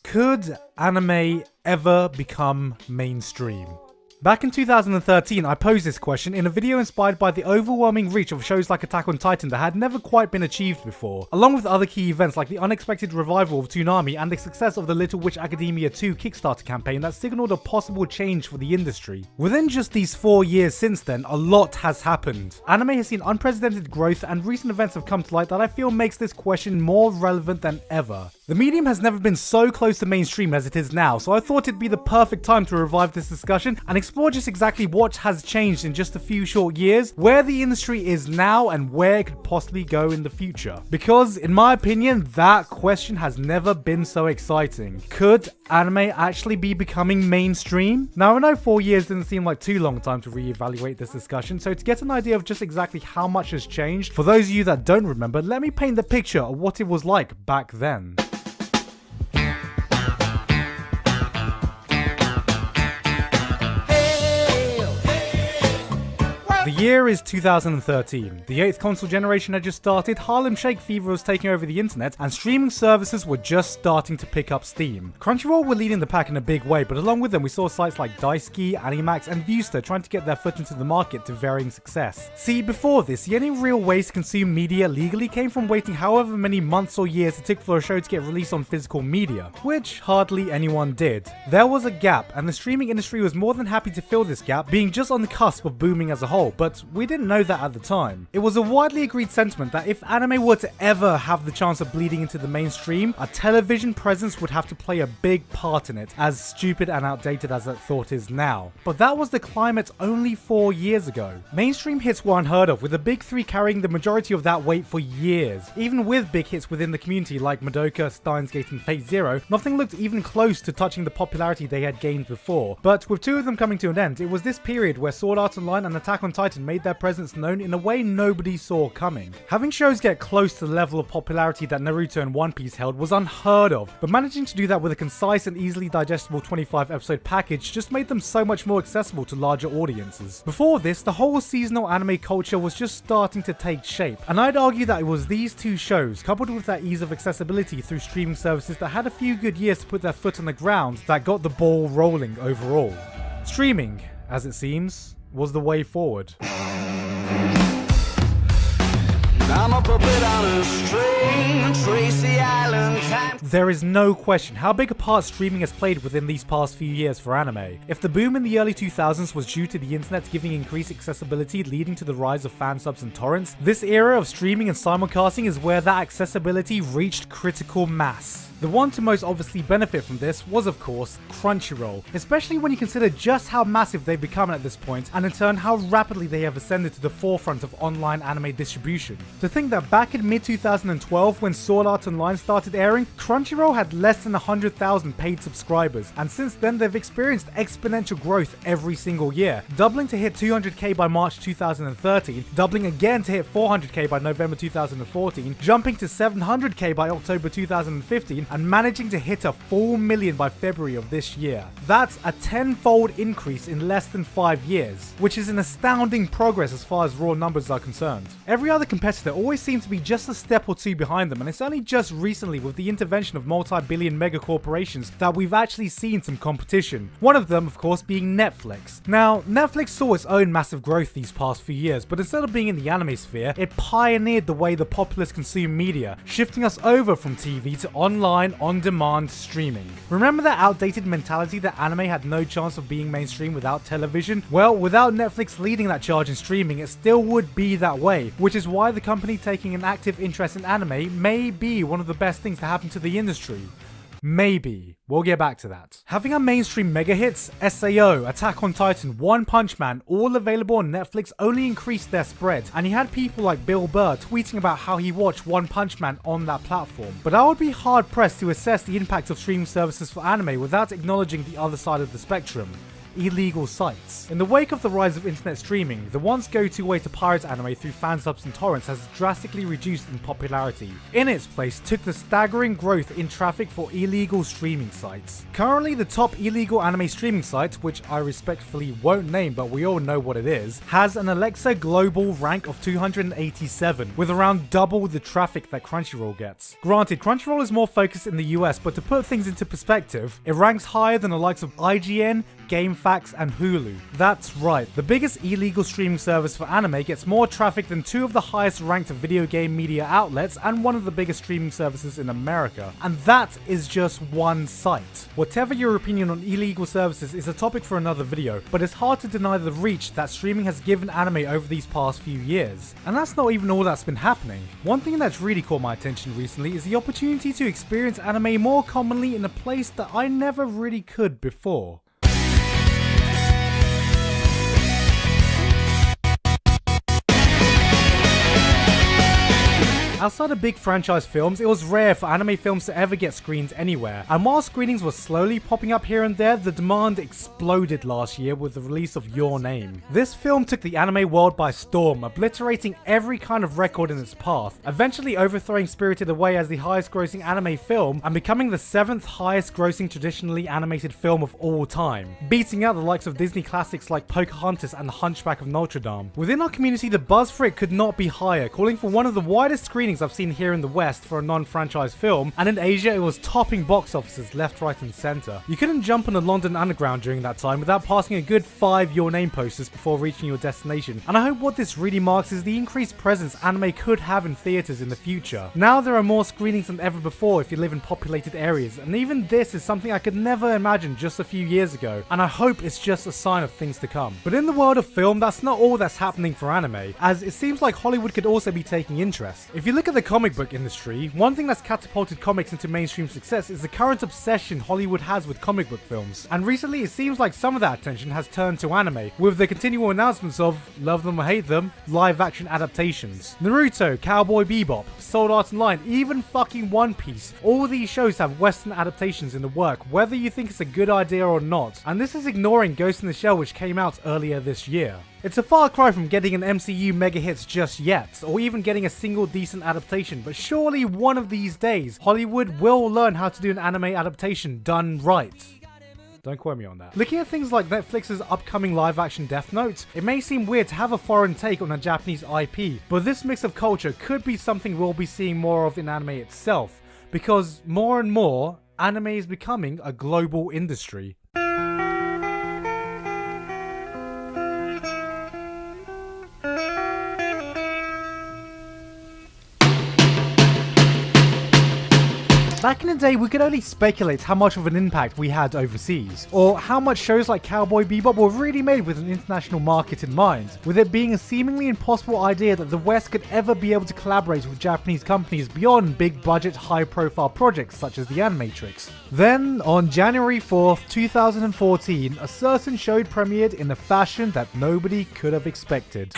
Could anime ever become mainstream? Back in 2013, I posed this question in a video inspired by the overwhelming reach of shows like Attack on Titan that had never quite been achieved before, along with other key events like the unexpected revival of Toonami and the success of the Little Witch Academia 2 Kickstarter campaign that signaled a possible change for the industry. Within just these 4 years since then, a lot has happened. Anime has seen unprecedented growth, and recent events have come to light that I feel makes this question more relevant than ever. The medium has never been so close to mainstream as it is now, so I thought it'd be the perfect time to revive this discussion and explore just exactly what has changed in just a few short years, where the industry is now, and where it could possibly go in the future. Because, in my opinion, that question has never been so exciting. Could anime actually be becoming mainstream? Now, I know 4 years didn't seem like too long a time to reevaluate this discussion, so to get an idea of just exactly how much has changed, for those of you that don't remember, let me paint the picture of what it was like back then. The year is 2013. The 8th console generation had just started, Harlem Shake fever was taking over the internet, and streaming services were just starting to pick up steam. Crunchyroll were leading the pack in a big way, but along with them we saw sites like Daisuki, Animax, and Viewster trying to get their foot into the market to varying success. See, before this, the only real ways to consume media legally came from waiting however many months or years it took for a show to get released on physical media, which hardly anyone did. There was a gap, and the streaming industry was more than happy to fill this gap, being just on the cusp of booming as a whole, but we didn't know that at the time. It was a widely agreed sentiment that if anime were to ever have the chance of bleeding into the mainstream, a television presence would have to play a big part in it, as stupid and outdated as that thought is now. But that was the climate only 4 years ago. Mainstream hits were unheard of, with the big three carrying the majority of that weight for years. Even with big hits within the community like Madoka, Steins Gate, and Fate Zero, nothing looked even close to touching the popularity they had gained before. But with two of them coming to an end, it was this period where Sword Art Online and Attack on Titan made their presence known in a way nobody saw coming. Having shows get close to the level of popularity that Naruto and One Piece held was unheard of, but managing to do that with a concise and easily digestible 25 episode package just made them so much more accessible to larger audiences. Before this, the whole seasonal anime culture was just starting to take shape, and I'd argue that it was these two shows, coupled with that ease of accessibility through streaming services that had a few good years to put their foot on the ground, that got the ball rolling overall. Streaming, as it seems, was the way forward. I'm a puppet on a string, Tracy Island time. There is no question how big a part streaming has played within these past few years for anime. If the boom in the early 2000s was due to the internet giving increased accessibility leading to the rise of fan subs and torrents, this era of streaming and simulcasting is where that accessibility reached critical mass. The one to most obviously benefit from this was, of course, Crunchyroll, especially when you consider just how massive they've become at this point, and in turn how rapidly they have ascended to the forefront of online anime distribution. To think that back in mid-2012, when Sword Art Online started airing, Crunchyroll had less than 100,000 paid subscribers, and since then they've experienced exponential growth every single year, doubling to hit 200k by March 2013, doubling again to hit 400k by November 2014, jumping to 700k by October 2015, and managing to hit a full million by February of this year. That's a 10-fold increase in less than 5 years, which is an astounding progress as far as raw numbers are concerned. Every other competitor always seems to be just a step or two behind them, and it's only just recently with the intervention of multi-billion mega corporations that we've actually seen some competition. One of them, of course, being Netflix. Now, Netflix saw its own massive growth these past few years, but instead of being in the anime sphere, it pioneered the way the populace consume media, shifting us over from TV to online on-demand streaming. Remember that outdated mentality that anime had no chance of being mainstream without television? Well, without Netflix leading that charge in streaming, it still would be that way, which is why the company taking an active interest in anime may be one of the best things to happen to the industry. Maybe. We'll get back to that. Having a mainstream mega hits, SAO, Attack on Titan, One Punch Man, all available on Netflix only increased their spread, and you had people like Bill Burr tweeting about how he watched One Punch Man on that platform. But I would be hard pressed to assess the impact of streaming services for anime without acknowledging the other side of the spectrum. illegal sites. In the wake of the rise of internet streaming, the once go-to way to pirate anime through fansubs and torrents has drastically reduced in popularity. In its place took the staggering growth in traffic for illegal streaming sites. Currently, the top illegal anime streaming site, which I respectfully won't name but we all know what it is, has an Alexa global rank of 287, with around double the traffic that Crunchyroll gets. Granted, Crunchyroll is more focused in the US, but to put things into perspective, it ranks higher than the likes of IGN, GameFAQs, and Hulu. That's right, the biggest illegal streaming service for anime gets more traffic than two of the highest ranked video game media outlets and one of the biggest streaming services in America. And that is just one site. Whatever your opinion on illegal services is a topic for another video, but it's hard to deny the reach that streaming has given anime over these past few years. And that's not even all that's been happening. One thing that's really caught my attention recently is the opportunity to experience anime more commonly in a place that I never really could before. Outside of big franchise films, it was rare for anime films to ever get screened anywhere, and while screenings were slowly popping up here and there, the demand exploded last year with the release of Your Name. This film took the anime world by storm, obliterating every kind of record in its path, eventually overthrowing Spirited Away as the highest grossing anime film and becoming the 7th highest grossing traditionally animated film of all time, beating out the likes of Disney classics like Pocahontas and The Hunchback of Notre Dame. Within our community, the buzz for it could not be higher, calling for one of the widest screenings I've seen here in the West for a non-franchise film, and in Asia it was topping box offices left, right and centre. You couldn't jump on the London Underground during that time without passing a good 5 Your Name posters before reaching your destination, and I hope what this really marks is the increased presence anime could have in theatres in the future. Now there are more screenings than ever before if you live in populated areas, and even this is something I could never imagine just a few years ago, and I hope it's just a sign of things to come. But in the world of film, that's not all that's happening for anime, as it seems like Hollywood could also be taking interest. If you look at the comic book industry, one thing that's catapulted comics into mainstream success is the current obsession Hollywood has with comic book films. And recently it seems like some of that attention has turned to anime, with the continual announcements of, love them or hate them, live action adaptations. Naruto, Cowboy Bebop, Sword Art Online, even fucking One Piece. All these shows have Western adaptations in the work, whether you think it's a good idea or not. And this is ignoring Ghost in the Shell, which came out earlier this year. It's a far cry from getting an MCU mega hits just yet, or even getting a single decent adaptation, but surely one of these days, Hollywood will learn how to do an anime adaptation done right. Don't quote me on that. Looking at things like Netflix's upcoming live-action Death Note, it may seem weird to have a foreign take on a Japanese IP, but this mix of culture could be something we'll be seeing more of in anime itself, because more and more, anime is becoming a global industry. Back in the day, we could only speculate how much of an impact we had overseas, or how much shows like Cowboy Bebop were really made with an international market in mind, with it being a seemingly impossible idea that the West could ever be able to collaborate with Japanese companies beyond big budget, high profile projects such as the Animatrix. Then, on January 4th, 2014, a certain show premiered in a fashion that nobody could have expected.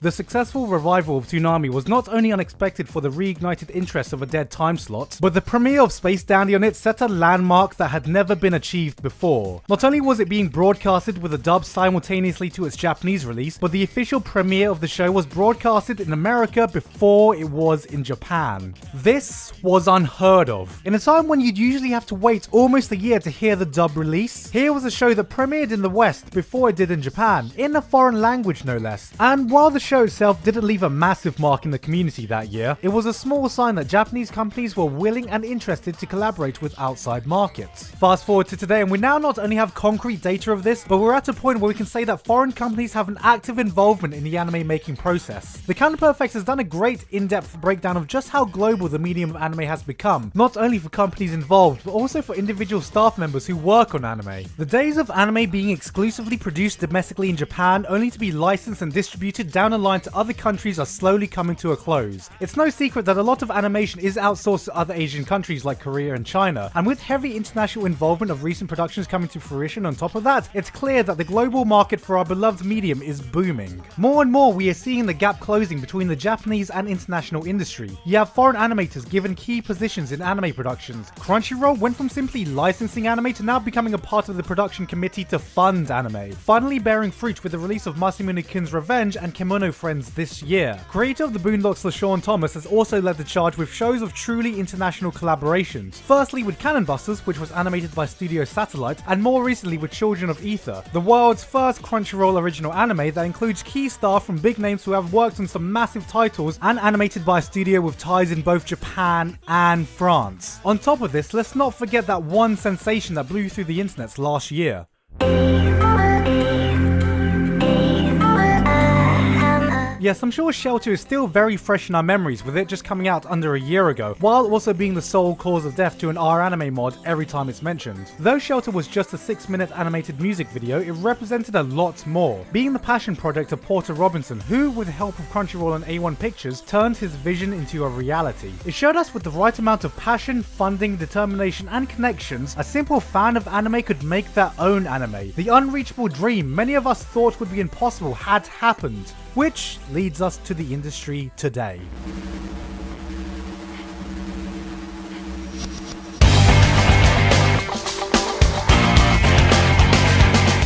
The successful revival of Toonami was not only unexpected for the reignited interest of a dead time slot, but the premiere of Space Dandy on it set a landmark that had never been achieved before. Not only was it being broadcasted with a dub simultaneously to its Japanese release, but the official premiere of the show was broadcasted in America before it was in Japan. This was unheard of. In a time when you'd usually have to wait almost a year to hear the dub release, here was a show that premiered in the West before it did in Japan, in a foreign language no less. And while the show itself didn't leave a massive mark in the community that year, it was a small sign that Japanese companies were willing and interested to collaborate with outside markets. Fast forward to today, and we now not only have concrete data of this, but we're at a point where we can say that foreign companies have an active involvement in the anime making process. The Counterperfect has done a great in-depth breakdown of just how global the medium of anime has become, not only for companies involved, but also for individual staff members who work on anime. The days of anime being exclusively produced domestically in Japan, only to be licensed and distributed down the line to other countries are slowly coming to a close. It's no secret that a lot of animation is outsourced to other Asian countries like Korea and China, and with heavy international involvement of recent productions coming to fruition on top of that, it's clear that the global market for our beloved medium is booming. More and more we are seeing the gap closing between the Japanese and international industry. You have foreign animators given key positions in anime productions. Crunchyroll went from simply licensing anime to now becoming a part of the production committee to fund anime, finally bearing fruit with the release of Masamune Kin's Revenge and Kemono Friends this year. Creator of the Boondocks LaShawn Thomas has also led the charge with shows of truly international collaborations. Firstly with Cannon Busters, which was animated by Studio Satellite, and more recently with Children of Ether, the world's first Crunchyroll original anime that includes key staff from big names who have worked on some massive titles and animated by a studio with ties in both Japan and France. On top of this, let's not forget that one sensation that blew through the internets last year. Yes, I'm sure Shelter is still very fresh in our memories, with it just coming out under a year ago, while also being the sole cause of death to an R-anime mod every time it's mentioned. Though Shelter was just a 6-minute animated music video, it represented a lot more, being the passion project of Porter Robinson, who, with the help of Crunchyroll and A1 Pictures, turned his vision into a reality. It showed us with the right amount of passion, funding, determination, and connections, a simple fan of anime could make their own anime. The unreachable dream many of us thought would be impossible had happened. Which leads us to the industry today.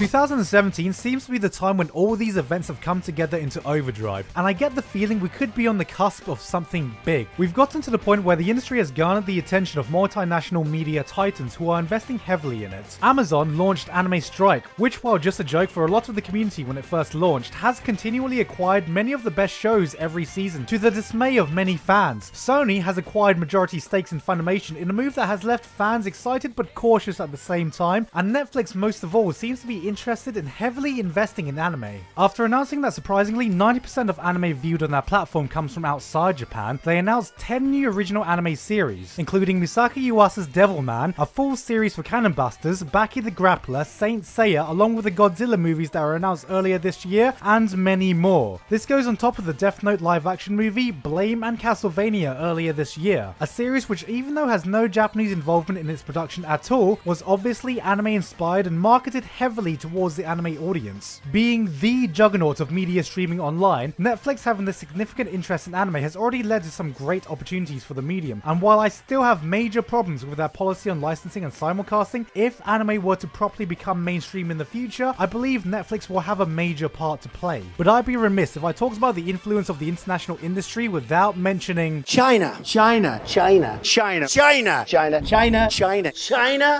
2017 seems to be the time when all these events have come together into overdrive, and I get the feeling we could be on the cusp of something big. We've gotten to the point where the industry has garnered the attention of multinational media titans who are investing heavily in it. Amazon launched Anime Strike, which, while just a joke for a lot of the community when it first launched, has continually acquired many of the best shows every season, to the dismay of many fans. Sony has acquired majority stakes in Funimation in a move that has left fans excited but cautious at the same time, and Netflix most of all seems to be interested in heavily investing in anime. After announcing that surprisingly 90% of anime viewed on their platform comes from outside Japan, they announced 10 new original anime series, including Misaki Yuasa's Devilman, a full series for Cannon Busters, Baki the Grappler, Saint Seiya, along with the Godzilla movies that were announced earlier this year, and many more. This goes on top of the Death Note live-action movie, Blame, and Castlevania earlier this year, a series which, even though has no Japanese involvement in its production at all, was obviously anime-inspired and marketed heavily towards the anime audience. Being the juggernaut of media streaming online, Netflix having this significant interest in anime has already led to some great opportunities for the medium, and while I still have major problems with their policy on licensing and simulcasting, if anime were to properly become mainstream in the future, I believe Netflix will have a major part to play. But I'd be remiss if I talked about the influence of the international industry without mentioning China.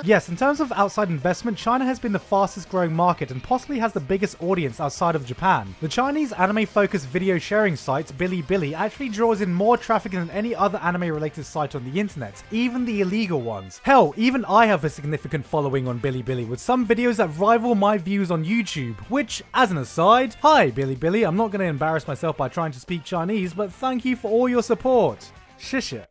Yes, in terms of outside investment, China has been the fastest growing market and possibly has the biggest audience outside of Japan. The Chinese anime-focused video sharing site Bilibili actually draws in more traffic than any other anime-related site on the internet, even the illegal ones. Hell, even I have a significant following on Bilibili, with some videos that rival my views on YouTube, which, as an aside, hi Bilibili, I'm not going to embarrass myself by trying to speak Chinese, but thank you for all your support. Shish it.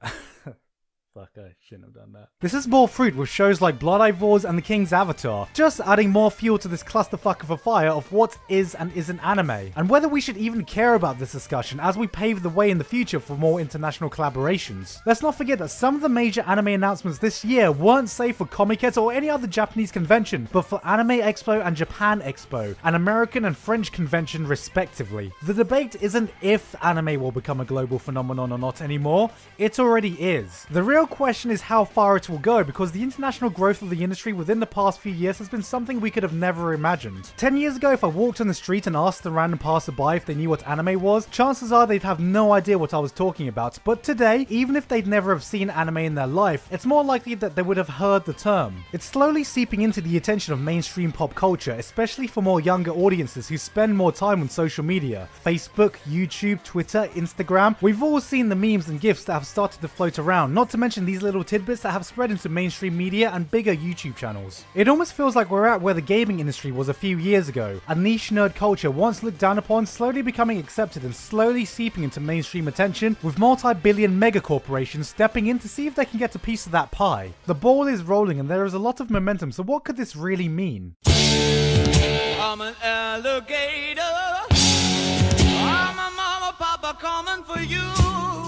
Fuck, I shouldn't have done that. This is more fruit with shows like Blood Ivors and The King's Avatar, just adding more fuel to this clusterfuck of a fire of what is and isn't anime, and whether we should even care about this discussion as we pave the way in the future for more international collaborations. Let's not forget that some of the major anime announcements this year weren't safe for Comiket or any other Japanese convention, but for Anime Expo and Japan Expo, an American and French convention respectively. The debate isn't if anime will become a global phenomenon or not anymore, it already is. The real question is how far it will go, because the international growth of the industry within the past few years has been something we could have never imagined. 10 years ago, if I walked on the street and asked a random passerby if they knew what anime was, chances are they'd have no idea what I was talking about. But today, even if they'd never have seen anime in their life, it's more likely that they would have heard the term. It's slowly seeping into the attention of mainstream pop culture, especially for more younger audiences who spend more time on social media. Facebook, YouTube, Twitter, Instagram. We've all seen the memes and GIFs that have started to float around, not to mention these little tidbits that have spread into mainstream media and bigger YouTube channels. It almost feels like we're at where the gaming industry was a few years ago. A niche nerd culture once looked down upon, slowly becoming accepted and slowly seeping into mainstream attention, with multi-billion mega corporations stepping in to see if they can get a piece of that pie. The ball is rolling and there is a lot of momentum, so what could this really mean? I'm an alligator. I'm a for you.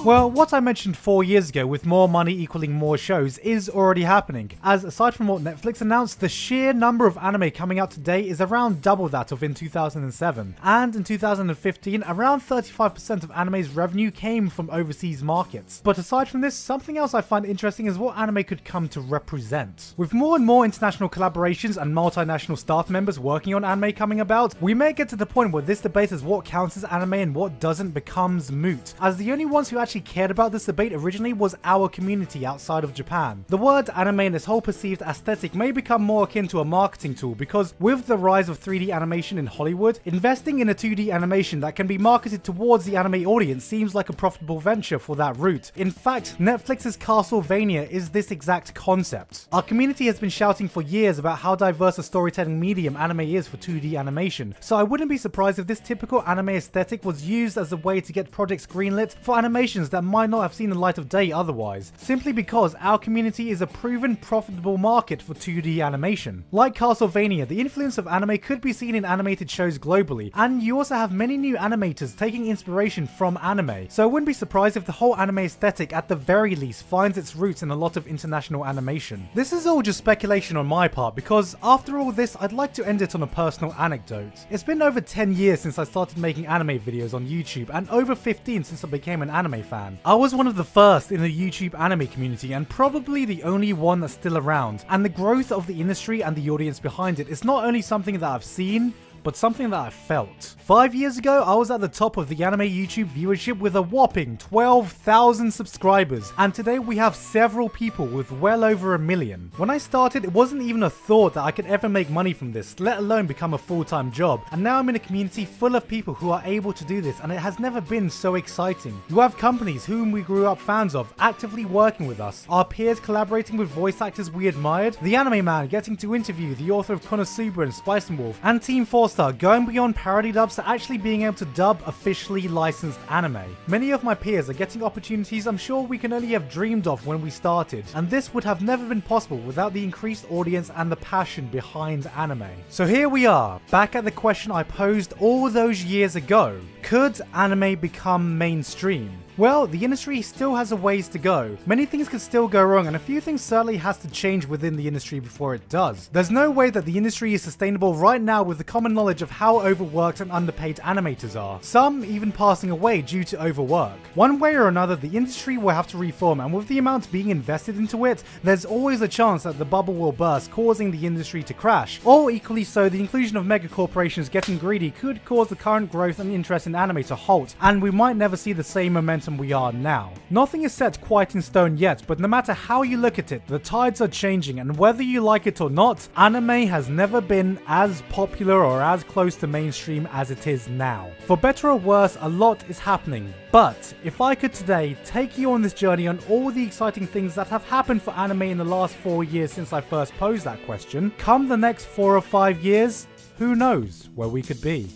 Well, what I mentioned 4 years ago with more money equaling more shows is already happening, as aside from what Netflix announced, the sheer number of anime coming out today is around double that of in 2007. And in 2015, around 35% of anime's revenue came from overseas markets. But aside from this, something else I find interesting is what anime could come to represent. With more and more international collaborations and multinational staff members working on anime coming about, we may get to the point where this debate as what counts as anime and what doesn't becomes moot, as the only ones who actually cared about this debate originally was our community outside of Japan. The word anime and its whole perceived aesthetic may become more akin to a marketing tool because with the rise of 3D animation in Hollywood, investing in a 2D animation that can be marketed towards the anime audience seems like a profitable venture for that route. In fact, Netflix's Castlevania is this exact concept. Our community has been shouting for years about how diverse a storytelling medium anime is for 2D animation, so I wouldn't be surprised if this typical anime aesthetic was used as a way to get projects greenlit for animations that might not have seen the light of day otherwise, simply because our community is a proven profitable market for 2D animation. Like Castlevania, the influence of anime could be seen in animated shows globally, and you also have many new animators taking inspiration from anime, so I wouldn't be surprised if the whole anime aesthetic at the very least finds its roots in a lot of international animation. This is all just speculation on my part, because after all this, I'd like to end it on a personal anecdote. It's been over 10 years since I started making anime videos on YouTube, and over 15 since I became an anime fan. I was one of the first in the YouTube anime community and probably the only one that's still around, and the growth of the industry and the audience behind it is not only something that I've seen, but something that I felt. 5 years ago, I was at the top of the anime YouTube viewership with a whopping 12,000 subscribers, and today we have several people with well over 1 million. When I started, it wasn't even a thought that I could ever make money from this, let alone become a full-time job, and now I'm in a community full of people who are able to do this, and it has never been so exciting. You have companies whom we grew up fans of actively working with us, our peers collaborating with voice actors we admired, the Anime Man getting to interview the author of Konosuba and Spice and Wolf, and Team 4 going beyond parody dubs to actually being able to dub officially licensed anime. Many of my peers are getting opportunities I'm sure we can only have dreamed of when we started, and this would have never been possible without the increased audience and the passion behind anime. So here we are, back at the question I posed all those years ago. Could anime become mainstream? Well, the industry still has a ways to go. Many things can still go wrong, and a few things certainly has to change within the industry before it does. There's no way that the industry is sustainable right now with the common knowledge of how overworked and underpaid animators are, some even passing away due to overwork. One way or another, the industry will have to reform, and with the amount being invested into it, there's always a chance that the bubble will burst, causing the industry to crash. Or equally so, the inclusion of mega corporations getting greedy could cause the current growth and interest in anime to halt, and we might never see the same momentum we are now. Nothing is set quite in stone yet, but no matter how you look at it, the tides are changing, and whether you like it or not, anime has never been as popular or as close to mainstream as it is now. For better or worse, a lot is happening, but if I could today take you on this journey on all the exciting things that have happened for anime in the last 4 years since I first posed that question, come the next 4 or 5 years, who knows where we could be.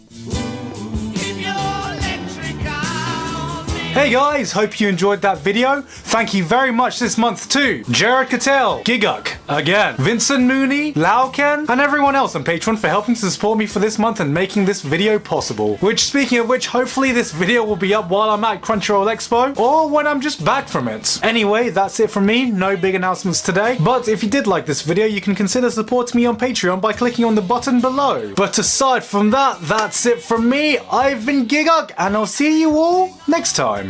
Hey guys, hope you enjoyed that video. Thank you very much this month to Jared Cattell, Giguk, again, Vincent Mooney, Lauken, and everyone else on Patreon for helping to support me for this month and making this video possible. Which, speaking of which, hopefully this video will be up while I'm at Crunchyroll Expo, or when I'm just back from it. Anyway, that's it from me, no big announcements today, but if you did like this video, you can consider supporting me on Patreon by clicking on the button below. But aside from that, that's it from me. I've been Giguk, and I'll see you all next time.